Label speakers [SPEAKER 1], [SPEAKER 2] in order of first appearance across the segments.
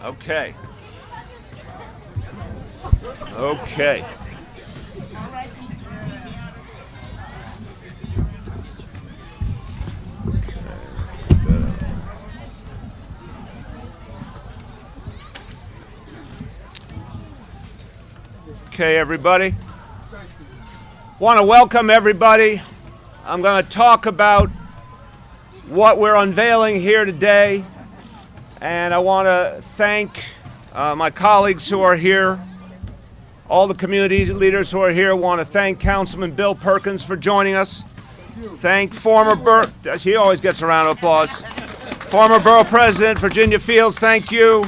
[SPEAKER 1] Okay. Okay. Okay, everybody. Want to welcome everybody. I'm going to talk about what we're unveiling here today, and I want to thank my colleagues who are here, all the community leaders who are here. I want to thank Councilman Bill Perkins for joining us. Thank he always gets a round of applause. Former Borough President Virginia Fields, thank you.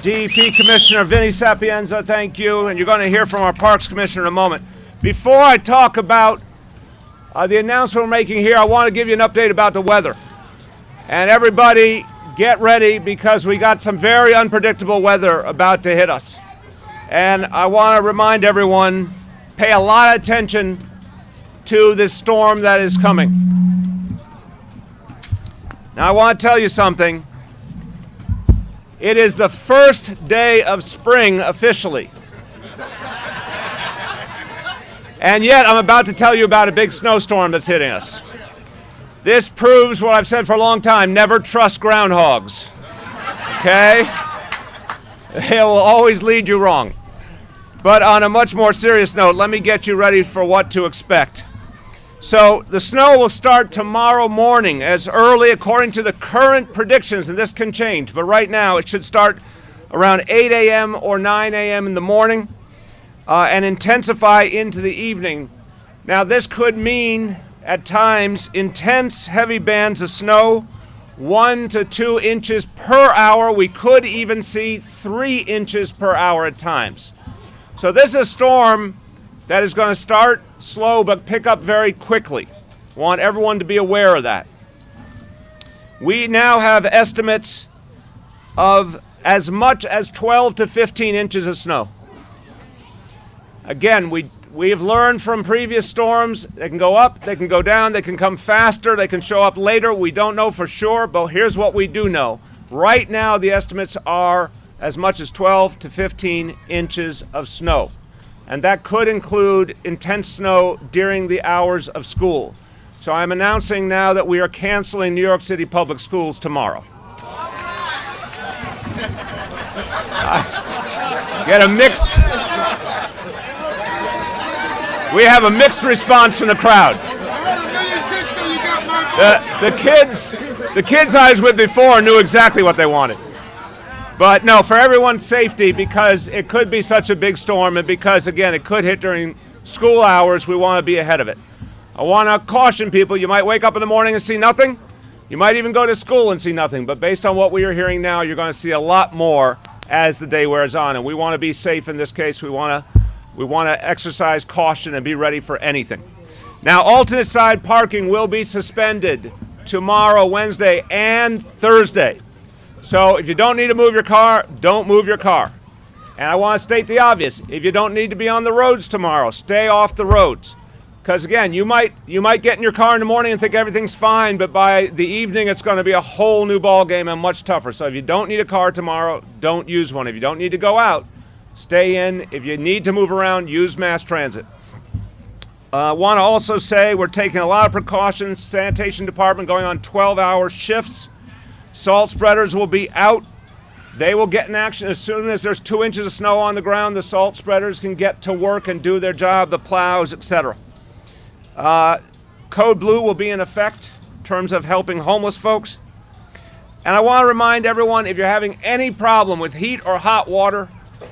[SPEAKER 1] DEP Commissioner Vinnie Sapienza, thank you. And you're going to hear from our Parks Commissioner in a moment. Before I talk about the announcement we're making here, I want to give you an update about the weather. And everybody get ready, because we got some very unpredictable weather about to hit us. And I want to remind everyone, pay a lot of attention to this storm that is coming. Now I want to tell you something. It is the first day of spring officially. And yet I'm about to tell you about a big snowstorm that's hitting us. This proves what I've said for a long time: never trust groundhogs. Okay? They will always lead you wrong. But on a much more serious note, let me get you ready for what to expect. So the snow will start tomorrow morning, as early according to the current predictions, and this can change, but right now it should start around 8 a.m. or 9 a.m. in the morning and intensify into the evening. Now this could mean at times intense heavy bands of snow, 1 to 2 inches per hour. We could even see 3 inches per hour at times. So this is a storm that is going to start slow but pick up very quickly. Want everyone to be aware of that. We now have estimates of as much as 12 to 15 inches of snow. Again, we have learned from previous storms, they can go up, they can go down, they can come faster, they can show up later. We don't know for sure, but here's what we do know. Right now, the estimates are as much as 12 to 15 inches of snow. And that could include intense snow during the hours of school. So I'm announcing now that we are canceling New York City Public Schools tomorrow. We have a mixed response from the crowd. The kids I was with before knew exactly what they wanted. But no, for everyone's safety, because it could be such a big storm, and because, again, it could hit during school hours, we want to be ahead of it. I want to caution people, you might wake up in the morning and see nothing. You might even go to school and see nothing. But based on what we are hearing now, you're going to see a lot more as the day wears on. And we want to be safe in this case. We want to exercise caution and be ready for anything. Now, alternate side parking will be suspended tomorrow, Wednesday, and Thursday. So if you don't need to move your car, don't move your car. And I want to state the obvious. If you don't need to be on the roads tomorrow, stay off the roads. Because again, you might get in your car in the morning and think everything's fine, but by the evening it's going to be a whole new ball game and much tougher. So if you don't need a car tomorrow, don't use one. If you don't need to go out, stay in. If you need to move around, use mass transit. I want to also say we're taking a lot of precautions. Sanitation department going on 12-hour shifts. Salt spreaders will be out. They will get in action as soon as there's 2 inches of snow on the ground. The salt spreaders can get to work and do their job, the plows, etc. Code Blue will be in effect in terms of helping homeless folks. And I want to remind everyone, if you're having any problem with heat or hot water,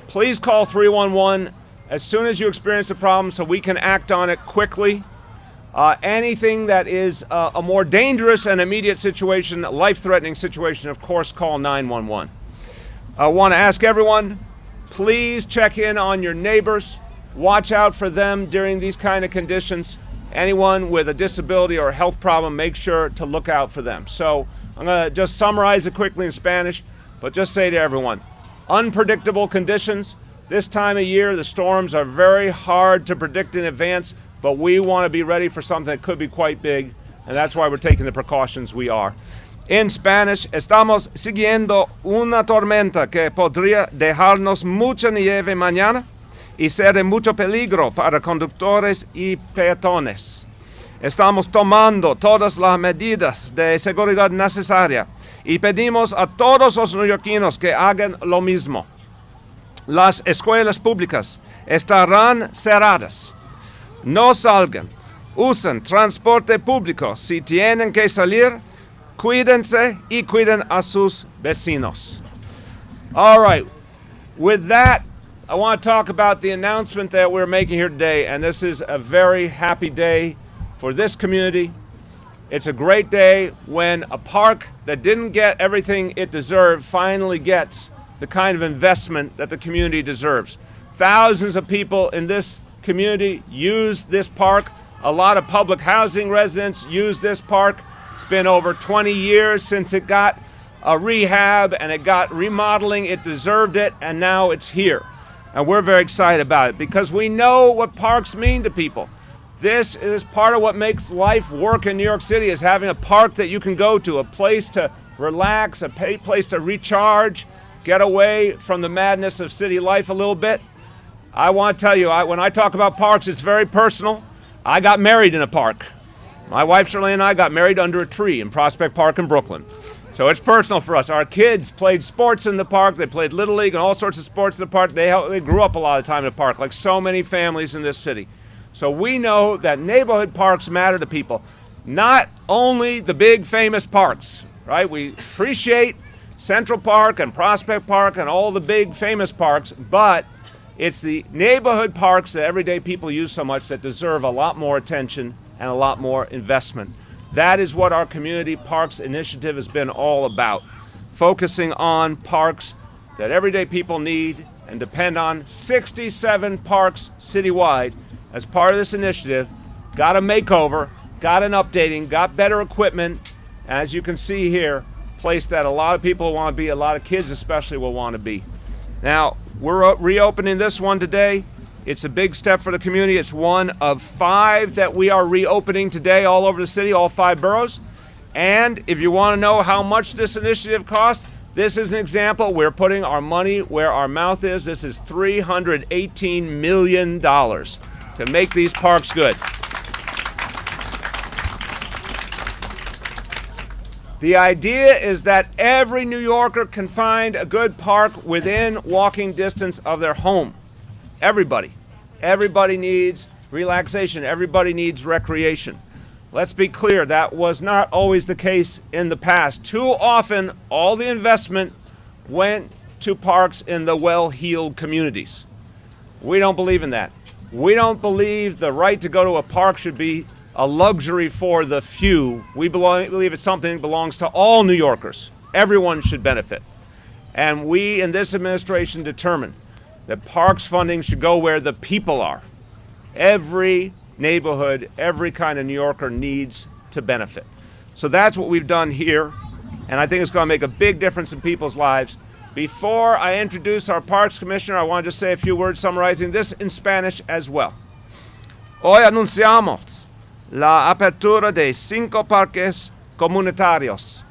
[SPEAKER 1] please call 311 as soon as you experience a problem so we can act on it quickly. Anything that is a more dangerous and immediate situation, a life-threatening situation, of course, call 911. I want to ask everyone, please check in on your neighbors. Watch out for them during these kind of conditions. Anyone with a disability or a health problem, make sure to look out for them. So I'm going to just summarize it quickly in Spanish, but just say to everyone, unpredictable conditions. This time of year, the storms are very hard to predict in advance, but we want to be ready for something that could be quite big, and that's why we're taking the precautions we are. In Spanish, estamos siguiendo una tormenta que podría dejarnos mucha nieve mañana y ser de mucho peligro para conductores y peatones. Estamos tomando todas las medidas de seguridad necesarias y pedimos a todos los neoyorquinos que hagan lo mismo. Las escuelas públicas estarán cerradas. No salgan. Usen transporte público si tienen que salir. Cuídense y cuiden a sus vecinos. All right. With that, I want to talk about the announcement that we're making here today, and this is a very happy day for this community. It's a great day when a park that didn't get everything it deserved finally gets the kind of investment that the community deserves. Thousands of people in this community use this park. A lot of public housing residents use this park. It's been over 20 years since it got a rehab and it got remodeling. It deserved it, and now it's here. And we're very excited about it because we know what parks mean to people. This is part of what makes life work in New York City, is having a park that you can go to, a place to relax, a place to recharge, get away from the madness of city life a little bit. I want to tell you, when I talk about parks, it's very personal. I got married in a park. My wife Shirley and I got married under a tree in Prospect Park in Brooklyn. So it's personal for us. Our kids played sports in the park. They played Little League and all sorts of sports in the park. They grew up a lot of time in the park, like so many families in this city. So we know that neighborhood parks matter to people. Not only the big famous parks, right? We appreciate Central Park and Prospect Park and all the big famous parks, but it's the neighborhood parks that everyday people use so much that deserve a lot more attention and a lot more investment. That is what our Community Parks Initiative has been all about, focusing on parks that everyday people need and depend on. 67 parks citywide as part of this initiative got a makeover, got an updating, got better equipment. As you can see here, a place that a lot of people want to be, a lot of kids especially will want to be. Now, we're reopening this one today. It's a big step for the community. It's one of 5 that we are reopening today all over the city, all 5 boroughs. And if you want to know how much this initiative costs, this is an example. We're putting our money where our mouth is. This is $318 million to make these parks good. The idea is that every New Yorker can find a good park within walking distance of their home. Everybody. Everybody needs relaxation. Everybody needs recreation. Let's be clear, that was not always the case in the past. Too often, all the investment went to parks in the well-heeled communities. We don't believe in that. We don't believe the right to go to a park should be a luxury for the few. We believe it's something that belongs to all New Yorkers. Everyone should benefit. And we in this administration determined that parks funding should go where the people are. Every neighborhood, every kind of New Yorker needs to benefit. So that's what we've done here, and I think it's going to make a big difference in people's lives. Before I introduce our Parks Commissioner, I want to just say a few words summarizing this in Spanish as well. Hoy anunciamos la apertura de 5 parques comunitarios.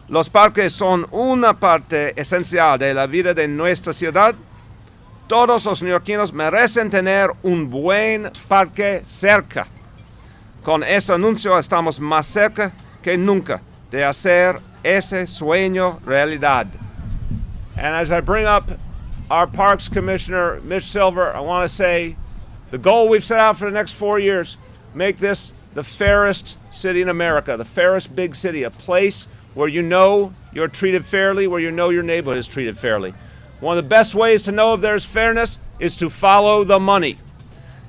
[SPEAKER 1] Los parques son una parte esencial de la vida de nuestra ciudad. Todos los neoyorquinos merecen tener un buen parque cerca. Con este anuncio estamos más cerca que nunca de hacer ese sueño realidad. And as I bring up our Parks Commissioner, Mitch Silver, I want to say the goal we've set out for the next 4 years, make this the fairest city in America, the fairest big city, a place where you know you're treated fairly, where you know your neighborhood is treated fairly. One of the best ways to know if there's fairness is to follow the money.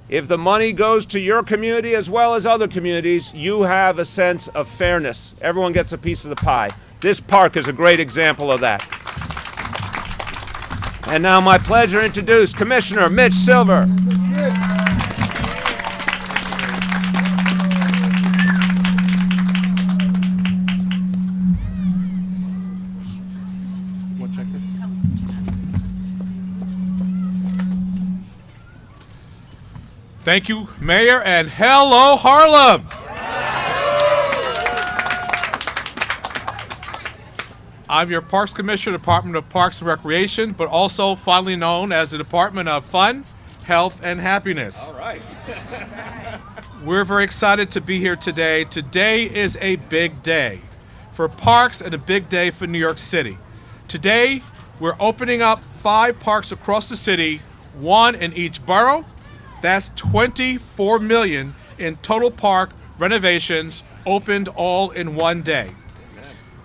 [SPEAKER 1] If the money goes to your community as well as other communities, you have a sense of fairness. Everyone gets a piece of the pie. This park is a great example of that. And now my pleasure to introduce Commissioner Mitch Silver.
[SPEAKER 2] Thank you, Mayor, and hello, Harlem. I'm your Parks Commissioner, Department of Parks and Recreation, but also fondly known as the Department of Fun, Health, and Happiness.
[SPEAKER 1] All right.
[SPEAKER 2] We're very excited to be here today. Today is a big day for parks and a big day for New York City. Today, we're opening up 5 parks across the city, 1 in each borough. That's $24 million in total park renovations opened all in one day.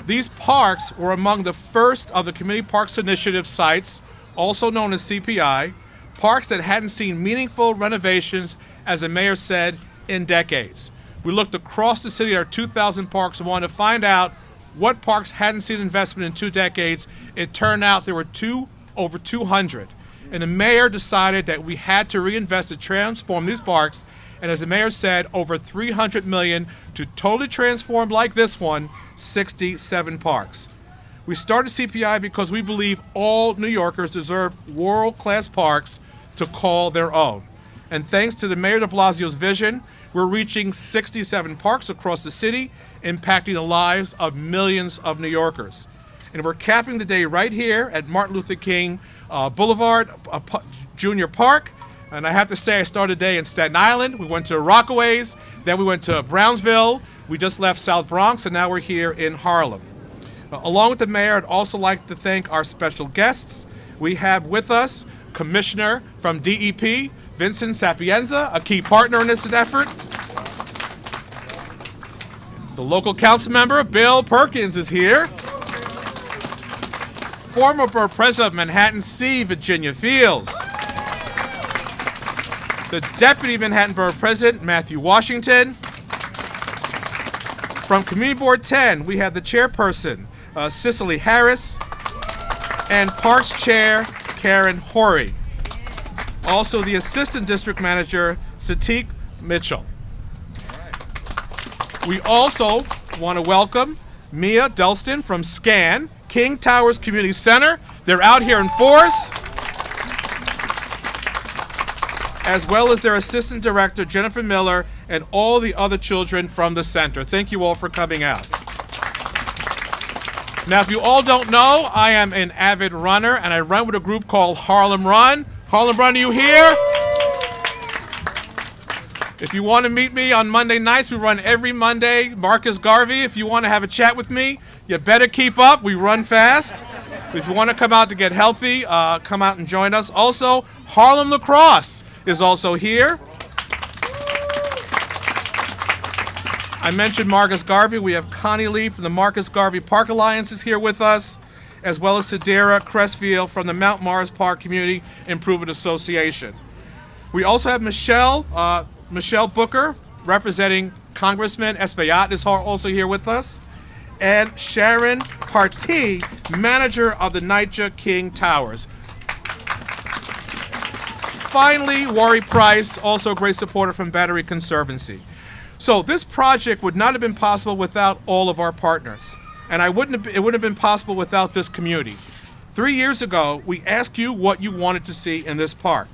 [SPEAKER 2] These parks were among the first of the Community Parks Initiative sites, also known as CPI, parks that hadn't seen meaningful renovations, as the mayor said, in decades. We looked across the city at our 2,000 parks and wanted to find out what parks hadn't seen investment in 2 decades. It turned out there were over 200. And the mayor decided that we had to reinvest to transform these parks. And as the mayor said, over $300 million to totally transform, like this one, 67 parks. We started CPI because we believe all New Yorkers deserve world-class parks to call their own. And thanks to the Mayor de Blasio's vision, we're reaching 67 parks across the city, impacting the lives of millions of New Yorkers. And we're capping the day right here at Martin Luther King Boulevard Junior Park. And I have to say, I started the day in Staten Island. We went to Rockaways, then we went to Brownsville. We just left South Bronx, and now we're here in Harlem. Along with the mayor, I'd also like to thank our special guests. We have with us Commissioner from DEP, Vincent Sapienza, a key partner in this effort. The local council member, Bill Perkins, is here. Former Borough President of Manhattan C, Virginia Fields. The Deputy Manhattan Borough President, Matthew Washington. From Community Board 10, we have the chairperson, Cicely Harris, and Parks Chair, Karen Horry. Also the Assistant District Manager, Satik Mitchell. We also want to welcome Mia Delston from SCAN, King Towers Community Center. They're out here in force, as well as their Assistant Director, Jennifer Miller, and all the other children from the center. Thank you all for coming out. Now, if you all don't know, I am an avid runner, and I run with a group called Harlem Run. Harlem Run, are you here? If you want to meet me on Monday nights, we run every Monday. Marcus Garvey, if you want to have a chat with me, you better keep up. We run fast. If you want to come out to get healthy, come out and join us. Also, Harlem Lacrosse is also here. I mentioned Marcus Garvey. We have Connie Lee from the Marcus Garvey Park Alliance is here with us, as well as Sadira Crestfield from the Mount Morris Park Community Improvement Association. We also have Michelle Booker, representing Congressman Espaillat, is also here with us, and Sharon Partee, manager of the NYCHA King Towers. Finally, Wari Price, also a great supporter from Battery Conservancy. So this project would not have been possible without all of our partners, and it wouldn't have been possible without this community. 3 years ago, we asked you what you wanted to see in this park.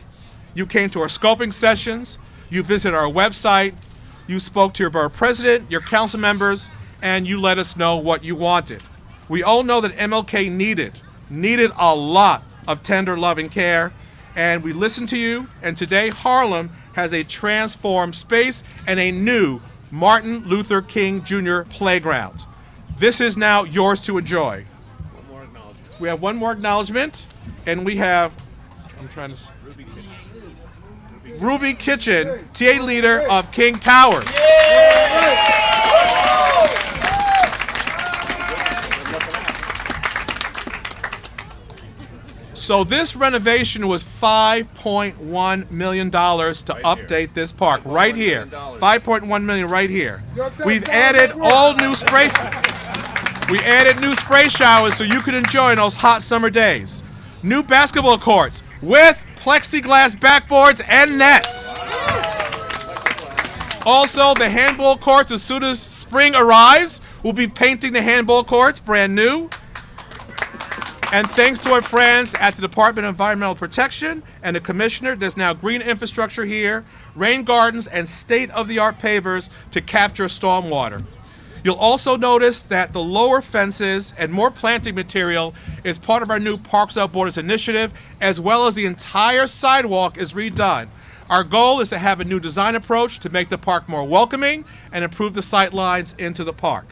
[SPEAKER 2] You came to our scoping sessions, you visited our website, you spoke to your borough president, your council members, and you let us know what you wanted. We all know that MLK needed a lot of tender love and care, and we listened to you, and today Harlem has a transformed space and a new Martin Luther King Jr. playground. This is now yours to enjoy.
[SPEAKER 1] One more acknowledgement.
[SPEAKER 2] We have one more acknowledgement, and we have, Ruby Kitchen, TA leader of King Towers. So this renovation was $5.1 million to update this park right here. $5.1 million right here. We've added new spray showers so you can enjoy those hot summer days. New basketball courts with plexiglass backboards and nets. Also, the handball courts, as soon as spring arrives, we'll be painting the handball courts brand new. And thanks to our friends at the Department of Environmental Protection and the Commissioner, there's now green infrastructure here, rain gardens, and state-of-the-art pavers to capture stormwater. You'll also notice that the lower fences and more planting material is part of our new Parks Without Borders initiative, as well as the entire sidewalk is redone. Our goal is to have a new design approach to make the park more welcoming and improve the sight lines into the park.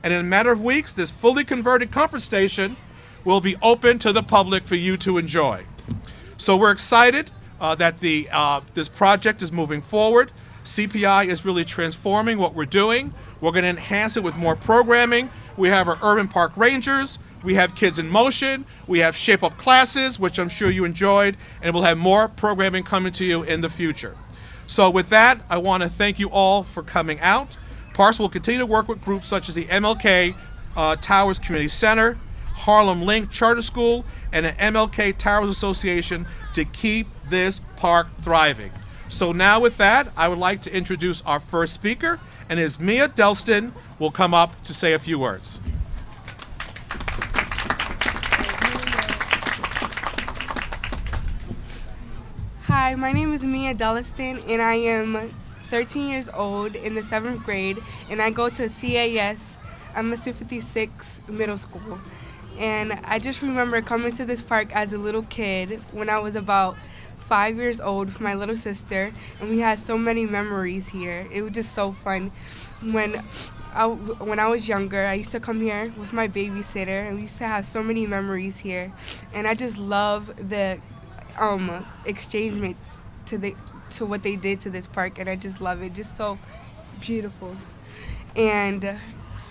[SPEAKER 2] And in a matter of weeks, this fully converted comfort station will be open to the public for you to enjoy. So we're excited that this project is moving forward. CPI is really transforming what we're doing. We're going to enhance it with more programming. We have our Urban Park Rangers. We have Kids in Motion. We have Shape Up classes, which I'm sure you enjoyed. And we'll have more programming coming to you in the future. So with that, I want to thank you all for coming out. Parks will continue to work with groups such as the MLK Towers Community Center, Harlem Link Charter School, and the MLK Towers Association to keep this park thriving. So now with that, I would like to introduce our first speaker, and is Mia Delston will come up to say a few words.
[SPEAKER 3] Hi, my name is Mia Delston, and I am 13 years old in the 7th grade, and I go to CAS. I'm a 256 middle school. And I just remember coming to this park as a little kid when I was about 5 years old with my little sister, and we had so many memories here. It was just so fun. When I was younger, I used to come here with my babysitter, and we used to have so many memories here. And I just love the exchange to what they did to this park, and I just love it. Just so beautiful. And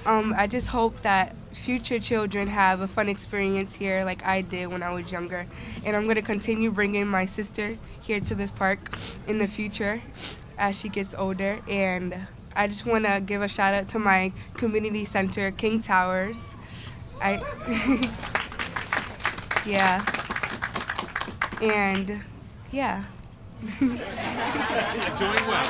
[SPEAKER 3] I just hope that future children have a fun experience here like I did when I was younger. And I'm going to continue bringing my sister here to this park in the future as she gets older. And I just want to give a shout out to my community center, King Towers. Yeah. And yeah.
[SPEAKER 2] Doing well.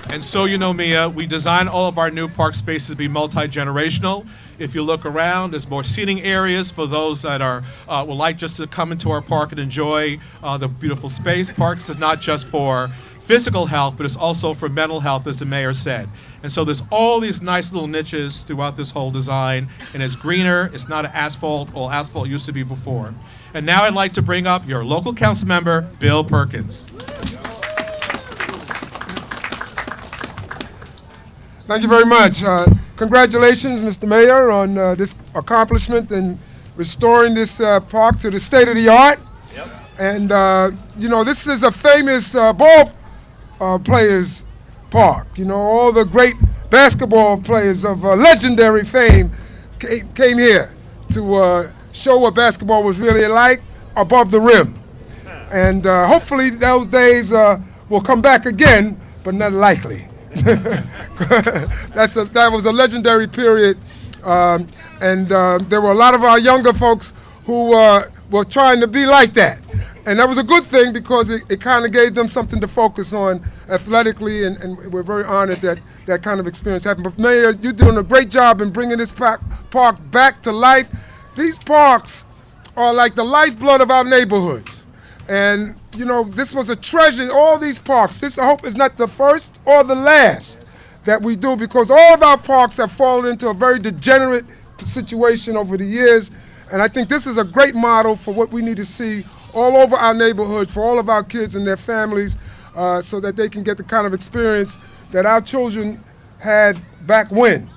[SPEAKER 2] And so, you know, Mia, we design all of our new park spaces to be multi-generational. If you look around, there's more seating areas for those that would like just to come into our park and enjoy the beautiful space. Parks is not just for physical health, but it's also for mental health, as the mayor said. And so there's all these nice little niches throughout this whole design, and it's greener. It's not an asphalt, well, asphalt used to be before. And now I'd like to bring up your local council member, Bill Perkins.
[SPEAKER 4] Thank you very much. Congratulations, Mr. Mayor, on this accomplishment in restoring this park to the state of the art. Yep. And, you know, this is a famous ball players park. You know, all the great basketball players of legendary fame came here to show what basketball was really like above the rim. And hopefully those days will come back again, but not likely. That was a legendary period, and there were a lot of our younger folks who were trying to be like that. And that was a good thing because it kind of gave them something to focus on athletically, and we're very honored that that kind of experience happened. But Mayor, you're doing a great job in bringing this park back to life. These parks are like the lifeblood of our neighborhoods. And, you know, this was a treasure, all these parks. This, I hope, is not the first or the last that we do, because all of our parks have fallen into a very degenerate situation over the years. And I think this is a great model for what we need to see all over our neighborhoods, for all of our kids and their families, so that they can get the kind of experience that our children had back when.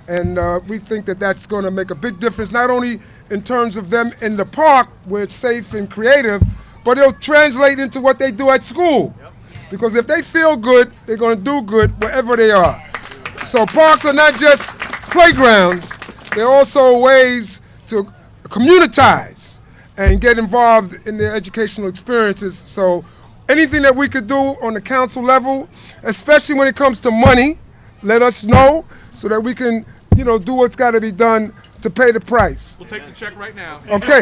[SPEAKER 4] And we think that that's going to make a big difference, not only in terms of them in the park, where it's safe and creative, but it'll translate into what they do at school. Yep. Because if they feel good, they're going to do good wherever they are. So parks are not just playgrounds, they're also ways to communitize and get involved in their educational experiences. So anything that we could do on the council level, especially when it comes to money, let us know so that we can, you know, do what's got to be done to pay the price.
[SPEAKER 2] We'll take the check right now.
[SPEAKER 4] Okay.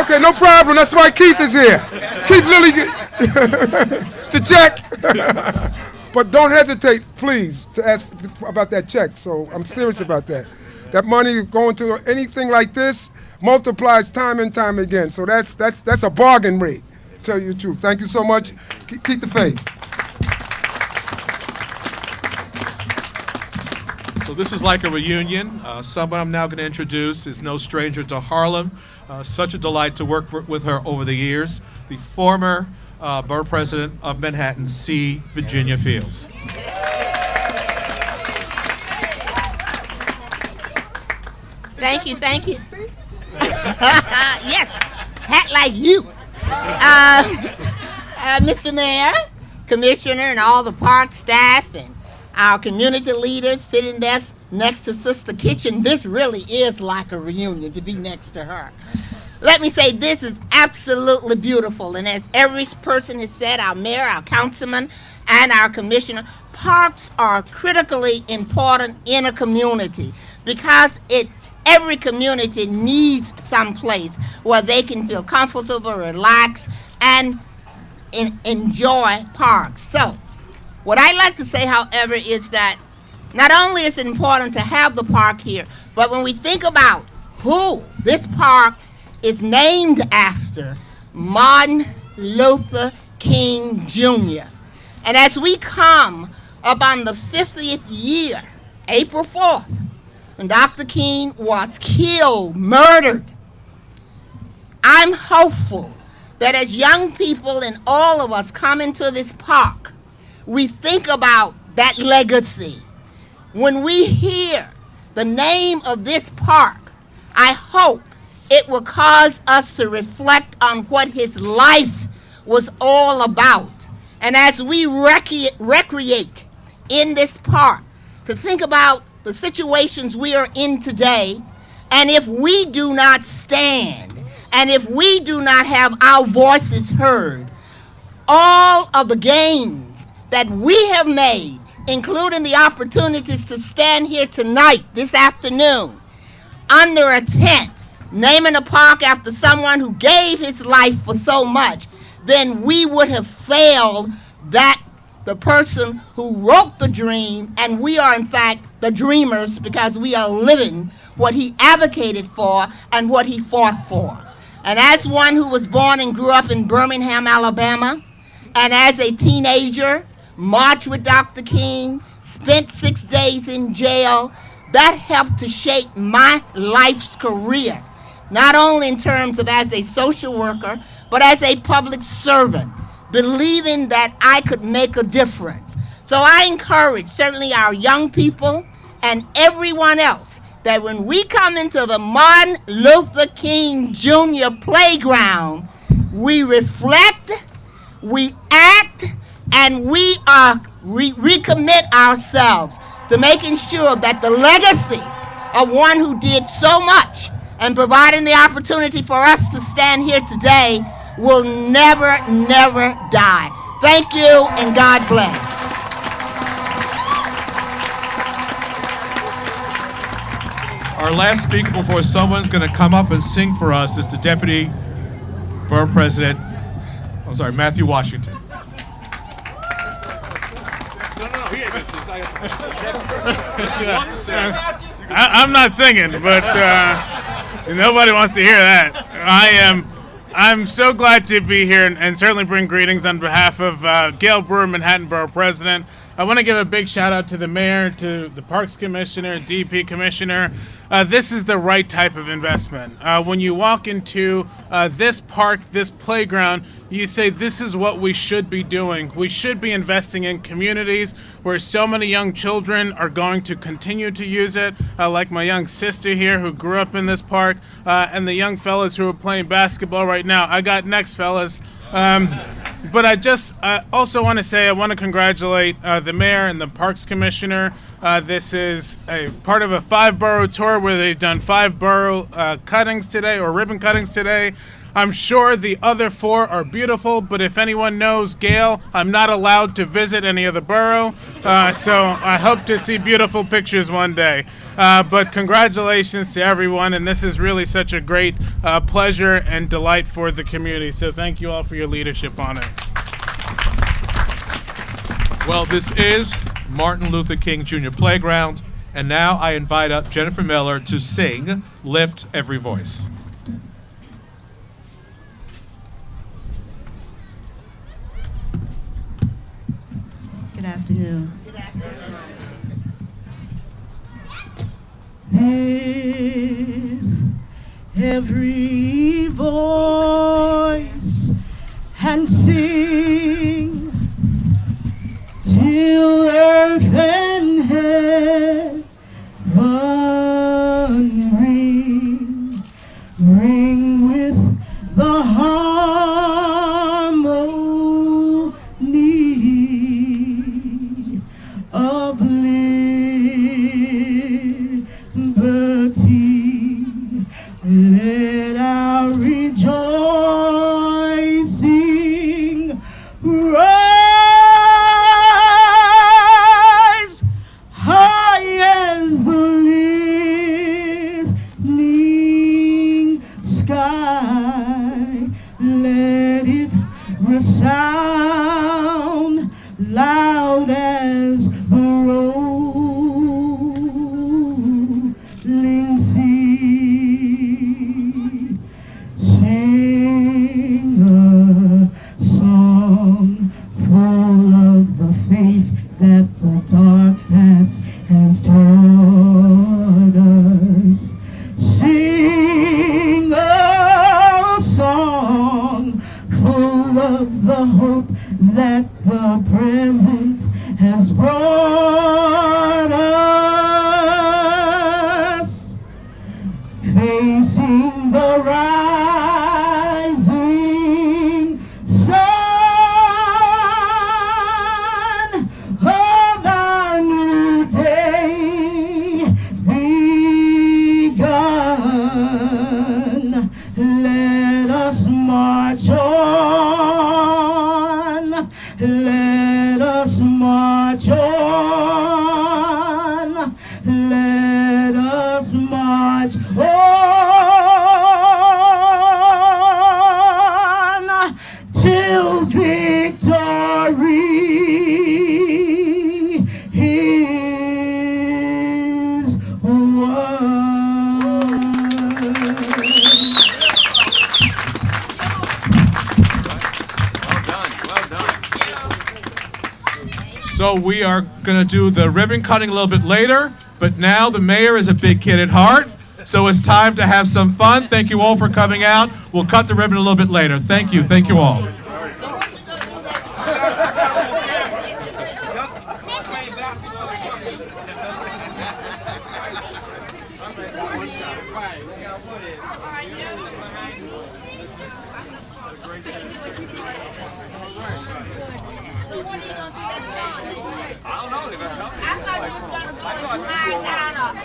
[SPEAKER 4] Okay, no problem. That's why Keith is here. Keith Lilly, the check. But don't hesitate, please, to ask about that check. So I'm serious about that. That money going to anything like this multiplies time and time again. So that's a bargain rate. tell you the truth. Thank you so much. Keep the faith.
[SPEAKER 2] So this is like a reunion. Someone I'm now going to introduce is no stranger to Harlem. Such a delight to work with her over the years. The former borough president of Manhattan, C. Virginia Fields.
[SPEAKER 5] Thank you, thank you. Yes, hat like you. Mr. Mayor, Commissioner, and all the park staff and our community leaders sitting there next to Sister Kitchen. This really is like a reunion to be next to her. Let me say this is absolutely beautiful. And as every person has said, our mayor, our councilman, and our commissioner, parks are critically important in a community because every community needs some place where they can feel comfortable, relax, and enjoy parks. So, what I like to say, however, is that not only is it important to have the park here, but when we think about who this park is named after, Martin Luther King Jr. And as we come up on the 50th year, April 4th, when Dr. King was killed, murdered, I'm hopeful that as young people and all of us come into this park, we think about that legacy. When we hear the name of this park, I hope it will cause us to reflect on what his life was all about. And as we recreate in this park, to think about the situations we are in today, and if we do not stand, and if we do not have our voices heard, all of the gains that we have made, including the opportunities to stand here tonight, this afternoon, under a tent, naming a park after someone who gave his life for so much, then we would have failed the person who wrote the dream, and we are in fact the dreamers because we are living what he advocated for and what he fought for. And as one who was born and grew up in Birmingham, Alabama, and as a teenager, marched with Dr. King, spent 6 days in jail, that helped to shape my life's career, not only in terms of as a social worker, but as a public servant, believing that I could make a difference. So I encourage certainly our young people and everyone else that when we come into the Martin Luther King Jr. playground, we reflect, we act, and we recommit ourselves to making sure that the legacy of one who did so much and providing the opportunity for us to stand here today will never, never die. Thank you, and God bless.
[SPEAKER 2] Our last speaker before someone's going to come up and sing for us is the Deputy Borough President, Matthew Washington.
[SPEAKER 6] I'm not singing, but nobody wants to hear that. I'm so glad to be here and certainly bring greetings on behalf of Gail Brewer, Manhattan Borough President. I want to give a big shout out to the mayor, to the Parks Commissioner, DP Commissioner. This is the right type of investment. When you walk into this park, this playground, you say this is what we should be doing. We should be investing in communities where so many young children are going to continue to use it, like my young sister here who grew up in this park, and the young fellas who are playing basketball right now. I got next, fellas. But I also want to say I want to congratulate the mayor and the Parks Commissioner. This is a part of a 5-borough tour where they've done 5 borough cuttings today, or ribbon cuttings today. I'm sure the other 4 are beautiful, but if anyone knows Gail, I'm not allowed to visit any of the borough, so I hope to see beautiful pictures one day. But congratulations to everyone, and this is really such a great pleasure and delight for the community, so thank you all for your leadership on it.
[SPEAKER 2] Well, this is Martin Luther King Jr. Playground, and now I invite up Jennifer Miller to sing Lift Every Voice.
[SPEAKER 7] Good afternoon. Lift every voice and sing till earth and heaven ring with the harmony of liberty. Let our rejoicing rise high as the listening sky. Let it resound loud as the rolling sea. Sing a song full of the faith that the dark past has taught us. Sing a song full of the hope that the present has brought us. Facing the rising sun of our new day begun. Let us march on. Let us march on. Let us march on till victory is won.
[SPEAKER 2] So we are going to do the ribbon cutting a little bit later, but now the mayor is a big kid at heart, so it's time to have some fun. Thank you all for coming out. We'll cut the ribbon a little bit later. Thank you all.
[SPEAKER 8] I thought you were going to slide down.